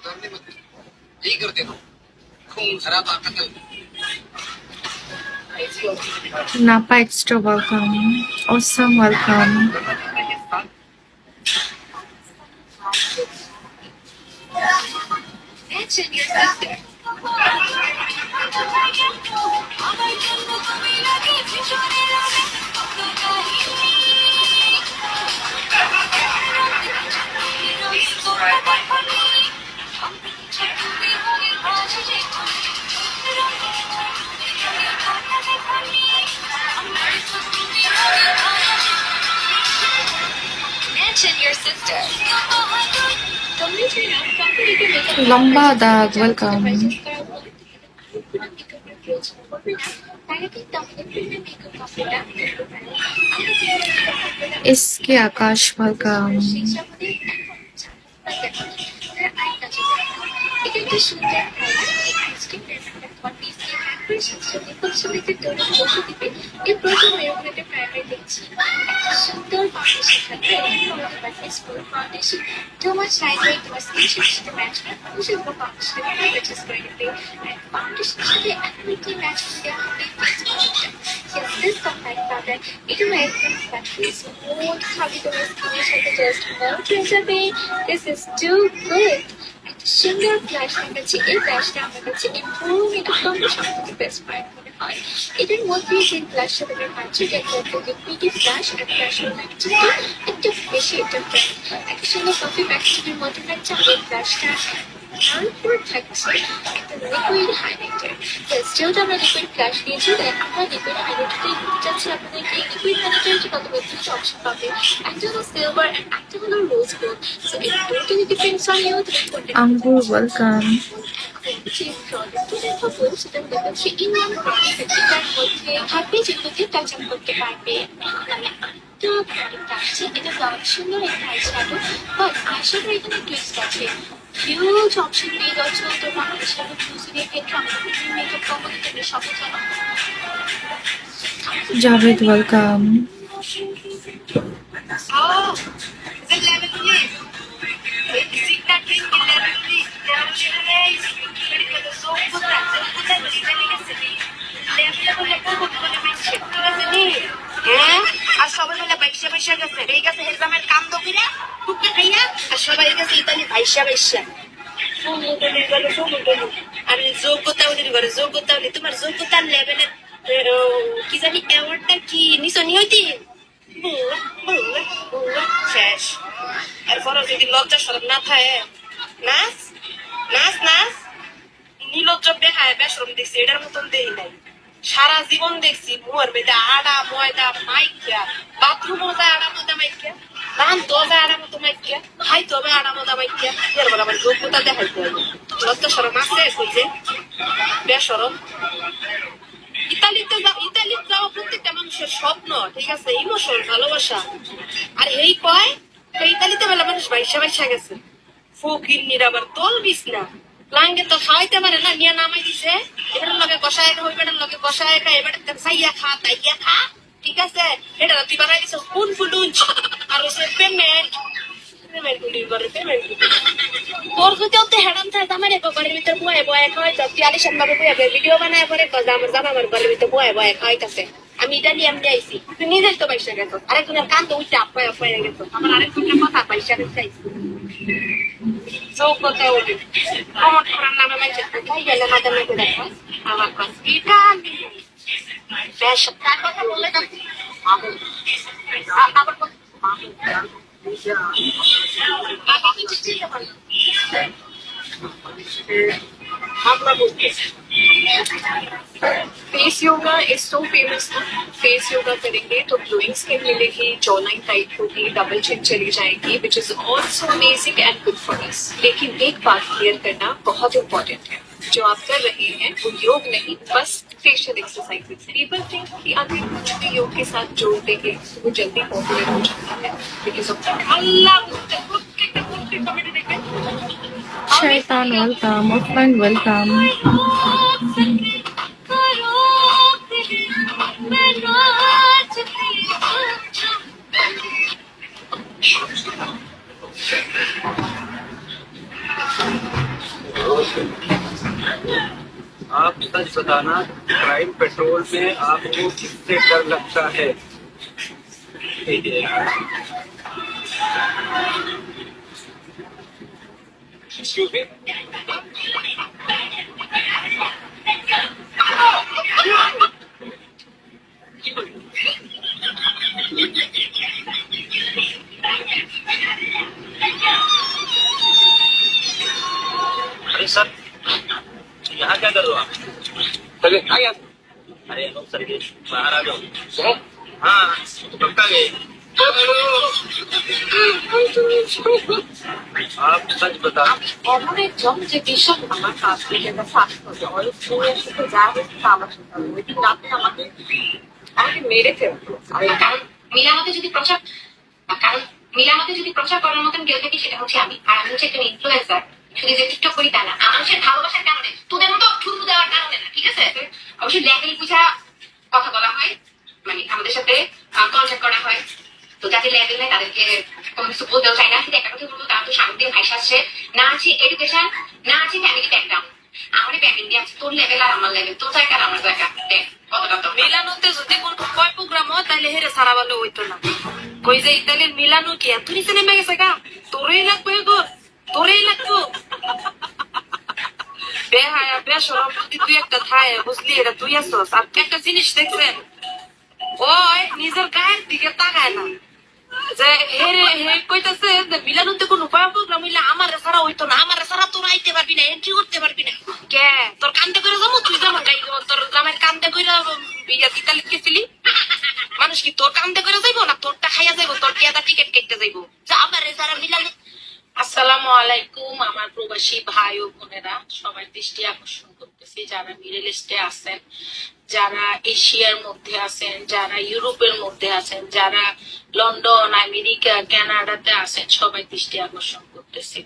यही करते हो खून खराब कत्ल Napa extra welcome. Awesome welcome. Mention your sister. Mention your sister. Lamba dag welcome. SK Akash welcome. Too much lightweight to a skin to match which is the foundation which is going to be and foundation should be accurately matched with their face product. Yes, this compact powder it will make them battery smooth huggy to my skin just melt away. This is too good. সুন্দর flash লাগাচ্ছি এই ফ্ল্যাশটা আমার কাছে improve makeup foundation থেকে best পাই মনে হয় এটার মধ্যে যে ফ্ল্যাশটা তোমার পাচ্ছি এটা একটা পিটি ফ্ল্যাশ আর ফ্ল্যাশ লাগছে একটু বেশি একটা ফ্ল্যাশ একটা সুন্দর কফি প্যাকেটের মধ্যে লাগছে আর এই ফ্ল্যাশটা তারপর থাকছে একটা লিকুইড হাইলাইটার যেহেতু আমরা লিকুইড ফ্ল্যাশ দিয়েছি আমরা লিকুইড হাইলাইটারটাই দিতে চাচ্ছি আপনাদেরকে লিকুইড হাইলাইটার কতগুলো কিছু অপশন পাবে একটা হলো সিলভার একটা হলো rose gold so it totally depends on you Angur welcome. যে প্রোডাক্টটা দেখাবো সেটা দেখাচ্ছি ইনওয়ান প্রোডাক্ট এটার মধ্যে হাতে যেগুলোতে টাচ আপ করতে পারবে মানে একটা প্রোডাক্ট আছে এটা ব্রাউন সুন্দর একটা আইশ্যাডো বাট আইশ্যাডো এখানে টুইস্ট আছে হিউজ অপশন পেয়ে যাচ্ছ তোমার আইশ্যাডো চুজের ক্ষেত্রে আমাদের মেকআপ কোম্পানি থেকে সবাই জানো Javed welcome. আর সবাই মিলে বাইশা বাইশা গেছে এই গেছে হেলজামের কাম দকিরা টুকে খাইয়া আর সবাই গেছে ইতালি বাইশা বাইশা আর যোগ্যতা উনি করে যোগ্যতা উনি তোমার যোগ্যতার লেভেলের কি জানি অ্যাওয়ার্ডটা কি নিছো নি হইতি শেষ এরপরে যদি লজ্জা সরব না থাকে নাচ নাচ নাচ নীলজ্জ দেখায় বেসরম দেখছি এটার মতন দেখি নাই সারা জীবন দেখছি মুয়ের বেদে আড়া ময়দা মাইকা বাথরুমও যায় আড়া ময়দা মাইকা রান্ত যায় আড়া মতো মাইকা খাইতে হবে আড়া ময়দা মাইকা এর বলে আমার যোগ্যতা দেখাইতে হবে লজ্জা সরম আছে কইছে বেসরম ইতালিতে যাওয়া প্রত্যেকটা মানুষের স্বপ্ন ঠিক আছে ইমোশন ভালোবাসা আর এই কয় ইতালিতে বেলা মানুষ বাইশা বাইশা গেছে ফকির নিরাবার তোল বিছ না লাঙ্গে তো খাওয়াইতে পারে না নিয়ে নামাই দিছে এটার লগে কষায় খা ওইটার লগে কষায় খা এবার সাইয়া খা তাইয়া খা ঠিক আছে এটা তুই বানাই দিছে ফুল ফুলুঞ্চ আর হচ্ছে পেমেন্ট তোর যদি তো হেডাম থাকে আমার ঘরের ভিতরে বয়ে বয়ে খাওয়াই তুই আলিশান ভাবে ভিডিও বানায় পরে আমার জামা আমার ঘরের ভিতরে বয়ে বয়ে খাওয়াইতেছে আমি এটা নিয়ে এমনি আইসি তুই নিজেই তো পয়সা গেছো আরেকজনের কান তো উঠে আপায় আপায় গেছো আমার আরেকজনের কথা পয়সা চাইছি যোগ্যতা ওঠে আমার করার নামে মাইছে কোথায় গেলে মাঝে মাঝে দেখো আমার কাছে এটা বেশ তার কথা বললে না আবার face yoga is so famous ना फेस योगा करेंगे तो ग्लोइंग स्किन मिलेगी जॉ लाइन टाइट होगी डबल चिन चली जाएगी which is also amazing and good for us लेकिन एक बात क्लियर करना बहुत इम्पोर्टेंट है जो आप कर रहे हैं वो योग नहीं बस फेशियल एक्सरसाइजेस है पीपल थिंक कि अगर कुछ भी योग के साथ जोड़ देंगे तो वो जल्दी पॉपुलर हो जाता है because of Shaitan welcome. Offline welcome. आप सच बताना, क्राइम पेट्रोल में आपको किससे डर लगता है? ठीक है यार। Excuse me? अरे सर, यहाँ क्या कर रहे हो आप? चले आ गया अरे लोग सर के बाहर आ जाओ। हाँ, तो कब का गए? आप सच बता। এমন একজন যে বিশাল আমার কাজ থেকে ফাঁস করে অনেক সময়ের সাথে যা হচ্ছে তা আমার সাথে হবে। ওই দিন রাতে আমাকে মেরে ফেলতো। আর কারণ মিলামতে যদি প্রচার করার মতন কেউ থাকে সেটা হচ্ছে আমি। আর আমি হচ্ছে একজন ইনফ্লুয়েন্সার, শুধু যে টিকটক করি তা না, মানুষের ভালোবাসার কারণে, তোদের মতো ঠুকু দেওয়ার কারণে না, ঠিক আছে? অবশ্যই লেভেল বুঝা কথা বলা হয়, মানে আমাদের সাথে কন্ট্যাক্ট করা হয়। তো যাদের লেভেল নেই তাদেরকে কোনো কিছু বলতেও চাই না। কিন্তু একটা কথা বলবো, তারা তো সামনে দিয়ে ভাইস আসছে, না আছে এডুকেশন, না আছে ফ্যামিলি ব্যাকগ্রাউন্ড। আমার ফ্যামিলি আছে, তোর লেভেল আর আমার লেভেল, তোর জায়গা আর আমার জায়গা, দেখ কতটা তো মিলানোতে যদি কোন কয় প্রোগ্রাম হয় তাহলে হেরে সারা বলে হইতো না। কই যে ইতালির মিলানো কি এত নিচে নেমে গেছে গা? তোরই লাগবে গো, তোরই লাগবো। বেহায়া বেসরম যদি তুই একটা থায়, বুঝলি? এটা তুই আসছস। আর একটা জিনিস দেখছেন, ওই নিজের গায়ের দিকে তাকায় না, যে হে কইতাছে যে মিলানোতে কোন উপায় প্রোগ্রাম হইলে আমার ছাড়া হইতো না, আমার ছাড়া তোর আইতে পারবি না, এন্ট্রি করতে পারবি না। কে তোর কান্দে করে যাবো? তুই জামা গাই তোর জামাই কান্দে করে ইতালি গেছিলি? মানুষ কি তোর কান্দে করে যাইবো না তোরটা খাইয়া যাইবো? তোর টিয়াটা টিকিট কেটে যাইবো? যা আমার যারা মিলানো। আসসালামু আলাইকুম আমার প্রবাসী ভাই ও বোনেরা, সবাই দৃষ্টি আকর্ষণ করতেছি যারা মিডল ইস্টে আছেন, যারা এশিয়ার মধ্যে আছেন, যারা ইউরোপের মধ্যে আছেন, যারা লন্ডন, আমেরিকা, কানাডাতে আছেন, সবাই দৃষ্টি আকর্ষণ করতেছি।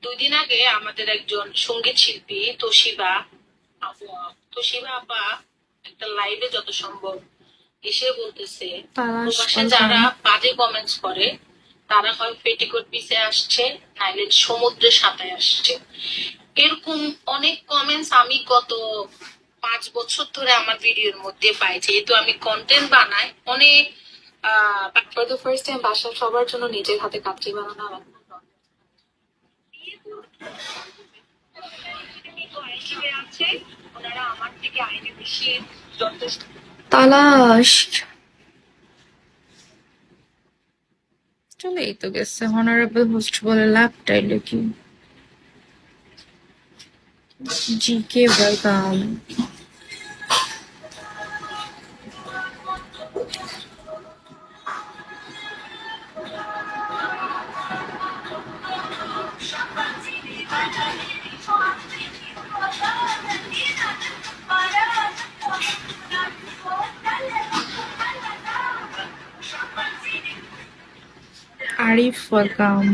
2 দিন আগে আমাদের একজন সঙ্গীত শিল্পী তোশিবা আপা একটা লাইভে যত সম্ভব এসে বলতেছে, প্রবাসে যারা বাজে কমেন্টস করে তারা হয় পেটিকোট পিছে আসছে, নাইলে সমুদ্রে সাঁতারে আসছে। এরকম অনেক কমেন্টস আমি গত 5 বছর ধরে আমার ভিডিওর মধ্যে পাইছি। যেহেতু আমি কন্টেন্ট বানাই, অনেক ফর দ্য ফার্স্ট টাইম বাসা সবার জন্য নিজের হাতে কাচ্চি বানানো আমার আছে। ওনারা আমার থেকে আইনে বেশি যথেষ্ট। তালাশ চলেই তো গেছে। অনারেবল হোস্ট বলে ল্যাপটাই লিখি। GK welcome. আরিফ ওয়েলকাম।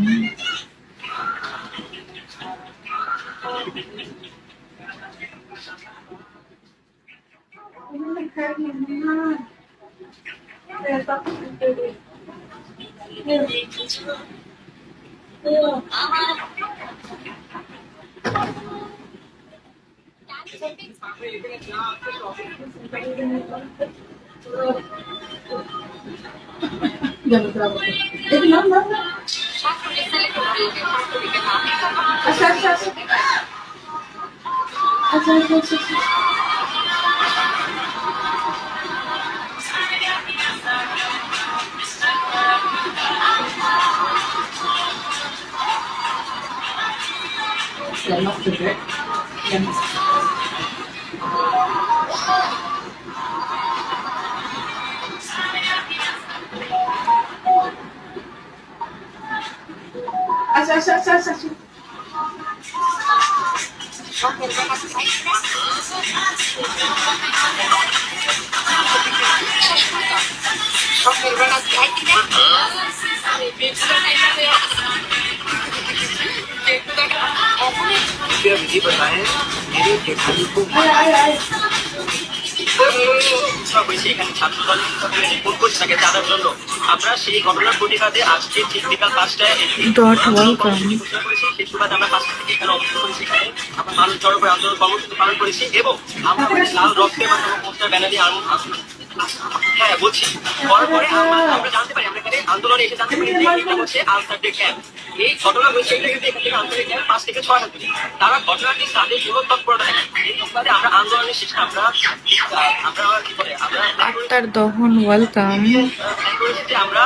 कृपया विधि बताएं, मेरे ठेकाने को ঘোষণা করেছি এখানে ছাত্র দল ফোন করছে তাকে জানার জন্য। আমরা সেই ঘটনার প্রতিবাদে আজকে ঠিক বিকাল 5টায় Dot welcome. ঘোষণা করেছি। সেই সুবাদে আমরা 5টা থেকে এখানে অবস্থান করেছি। এখানে আমরা মানুষ জড়ো করে আন্দোলন কর্মসূচি পালন করেছি এবং আমরা লাল রক্তের মাধ্যমে পোস্টার ব্যানার দিয়ে হ্যাঁ বলছি করার পরে আমরা জানতে পারি, আমরা এখানে আন্দোলনে এসে জানতে পারি যে এটা হচ্ছে আনসার ডে ক্যাম্প। এই ঘটনা হয়েছে এটা কিন্তু এখান থেকে আনসার ক্যাম্প 5 থেকে 6 হাজার। তারা ঘটনাটি তাদের জীবন তৎপরতা দেখেন। এই সুবাদে আমরা আন্দোলনের শেষে আমরা কি বলে আমরা আত্মার দহন ওয়েলকাম। আমরা